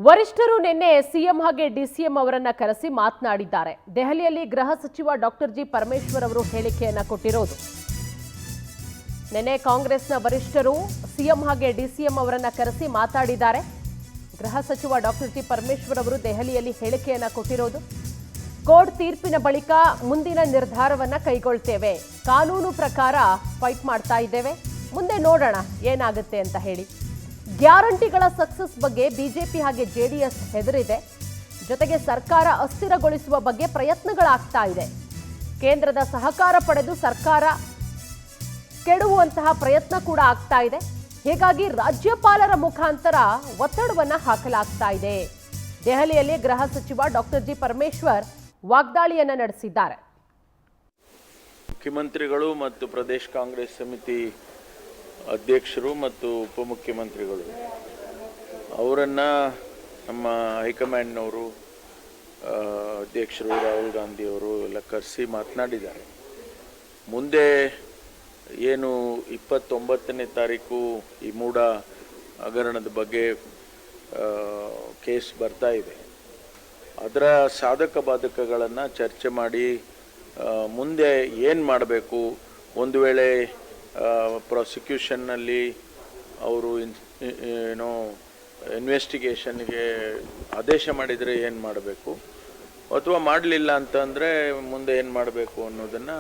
ವರಿಷ್ಠರು ನಿನ್ನೆ ಸಿಎಂ ಹಾಗೆ ಡಿಸಿಎಂ ಅವರನ್ನ ಕರೆಸಿ ಮಾತನಾಡಿದ್ದಾರೆ. ದೆಹಲಿಯಲ್ಲಿ ಗೃಹ ಸಚಿವ ಡಾಕ್ಟರ್ ಜಿ ಪರಮೇಶ್ವರ್ ಅವರು ಹೇಳಿಕೆಯನ್ನ ಕೊಟ್ಟಿರೋದು. ನಿನ್ನೆ ಕಾಂಗ್ರೆಸ್ನ ವರಿಷ್ಠರು ಸಿಎಂ ಹಾಗೆ ಡಿಸಿಎಂ ಅವರನ್ನ ಕರೆಸಿ ಮಾತಾಡಿದ್ದಾರೆ. ಗೃಹ ಸಚಿವ ಡಾಕ್ಟರ್ ಜಿ ಪರಮೇಶ್ವರ್ ಅವರು ದೆಹಲಿಯಲ್ಲಿ ಹೇಳಿಕೆಯನ್ನ ಕೊಟ್ಟಿರೋದು. ಕೋರ್ಟ್ ತೀರ್ಪಿನ ಬಳಿಕ ಮುಂದಿನ ನಿರ್ಧಾರವನ್ನ ಕೈಗೊಳ್ತೇವೆ. ಕಾನೂನು ಪ್ರಕಾರ ಫೈಟ್ ಮಾಡ್ತಾ ಇದ್ದೇವೆ. ಮುಂದೆ ನೋಡೋಣ ಏನಾಗುತ್ತೆ ಅಂತ ಹೇಳಿ. ಗ್ಯಾರಂಟಿಗಳ ಸಕ್ಸಸ್ ಬಗ್ಗೆ ಬಿಜೆಪಿ ಹಾಗೆ ಜೆಡಿಎಸ್ ಹೆದರಿದೆ. ಜೊತೆಗೆ ಸರ್ಕಾರ ಅಸ್ಥಿರಗೊಳಿಸುವ ಬಗ್ಗೆ ಪ್ರಯತ್ನಗಳಾಗ್ತಾ ಇದೆ. ಕೇಂದ್ರದ ಸಹಕಾರ ಪಡೆದು ಸರ್ಕಾರ ಕೆಡುವಂತಹ ಪ್ರಯತ್ನ ಕೂಡ ಆಗ್ತಾ ಇದೆ. ಹೀಗಾಗಿ ರಾಜ್ಯಪಾಲರ ಮುಖಾಂತರ ಒತ್ತಡವನ್ನ ಹಾಕಲಾಗ್ತಾ ಇದೆ. ದೆಹಲಿಯಲ್ಲಿ ಗೃಹ ಸಚಿವ ಡಾಕ್ಟರ್ ಜಿ ಪರಮೇಶ್ವರ್ ವಾಗ್ದಾಳಿಯನ್ನ ನಡೆಸಿದ್ದಾರೆ. ಮುಖ್ಯಮಂತ್ರಿಗಳು ಮತ್ತು ಪ್ರದೇಶ ಕಾಂಗ್ರೆಸ್ ಸಮಿತಿ ಅಧ್ಯಕ್ಷರು ಮತ್ತು ಉಪಮುಖ್ಯಮಂತ್ರಿಗಳು ಅವರನ್ನು ನಮ್ಮ ಹೈಕಮಾಂಡ್ನವರು ಅಧ್ಯಕ್ಷರು ರಾಹುಲ್ ಗಾಂಧಿಯವರು ಎಲ್ಲ ಕರೆಸಿ ಮಾತನಾಡಿದ್ದಾರೆ. ಮುಂದೆ ಏನು 29ನೇ ತಾರೀಕು ಈ ಮೂಡ ಹಗರಣದ ಬಗ್ಗೆ ಕೇಸ್ ಬರ್ತಾ ಇದೆ, ಅದರ ಸಾಧಕ ಬಾಧಕಗಳನ್ನು ಚರ್ಚೆ ಮಾಡಿ ಮುಂದೆ ಏನು ಮಾಡಬೇಕು, ಒಂದು ವೇಳೆ ಪ್ರಾಸಿಕ್ಯೂಷನ್ನಲ್ಲಿ ಅವರು ಏನೋ ಇನ್ವೆಸ್ಟಿಗೇಷನ್ಗೆ ಆದೇಶ ಮಾಡಿದರೆ ಏನು ಮಾಡಬೇಕು ಅಥವಾ ಮಾಡಲಿಲ್ಲ ಅಂತಂದರೆ ಮುಂದೆ ಏನು ಮಾಡಬೇಕು ಅನ್ನೋದನ್ನು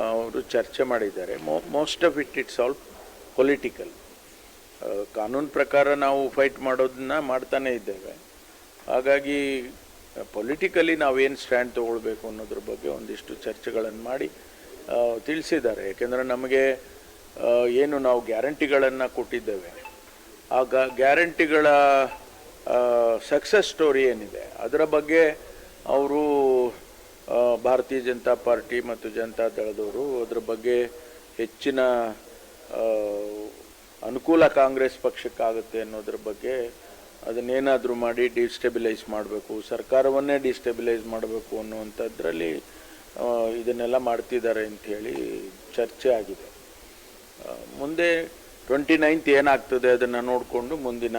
ಅವರು ಚರ್ಚೆ ಮಾಡಿದ್ದಾರೆ. Most of it's all political. ಕಾನೂನು ಪ್ರಕಾರ ನಾವು ಫೈಟ್ ಮಾಡೋದನ್ನ ಮಾಡ್ತಾನೇ ಇದ್ದೇವೆ. ಹಾಗಾಗಿ ಪೊಲಿಟಿಕಲಿ ನಾವೇನು ಸ್ಟ್ಯಾಂಡ್ ತೊಗೊಳ್ಬೇಕು ಅನ್ನೋದ್ರ ಬಗ್ಗೆ ಒಂದಿಷ್ಟು ಚರ್ಚೆಗಳನ್ನು ಮಾಡಿ ತಿಳಿಸಿದ್ದಾರೆ. ಯಾಕೆಂದರೆ ನಮಗೆ ಏನು ನಾವು ಗ್ಯಾರಂಟಿಗಳನ್ನು ಕೊಟ್ಟಿದ್ದೇವೆ, ಆ ಗ್ಯಾರಂಟಿಗಳ ಸಕ್ಸಸ್ ಸ್ಟೋರಿ ಏನಿದೆ ಅದರ ಬಗ್ಗೆ ಅವರು ಭಾರತೀಯ ಜನತಾ ಪಾರ್ಟಿ ಮತ್ತು ಜನತಾ ದಳದವರು ಅದರ ಬಗ್ಗೆ ಹೆಚ್ಚಿನ ಅನುಕೂಲ ಕಾಂಗ್ರೆಸ್ ಪಕ್ಷಕ್ಕಾಗುತ್ತೆ ಅನ್ನೋದ್ರ ಬಗ್ಗೆ ಅದನ್ನೇನಾದರೂ ಮಾಡಿ ಡಿಸ್ಟೆಬಿಲೈಸ್ ಮಾಡಬೇಕು, ಸರ್ಕಾರವನ್ನೇ ಡಿಸ್ಟೆಬಿಲೈಸ್ ಮಾಡಬೇಕು ಅನ್ನುವಂಥದ್ರಲ್ಲಿ ಇದನ್ನೆಲ್ಲ ಮಾಡ್ತಿದ್ದಾರೆ ಅಂಥೇಳಿ ಚರ್ಚೆ ಆಗಿದೆ. ಮುಂದೆ 29th ಏನಾಗ್ತದೆ ಅದನ್ನು ನೋಡಿಕೊಂಡು ಮುಂದಿನ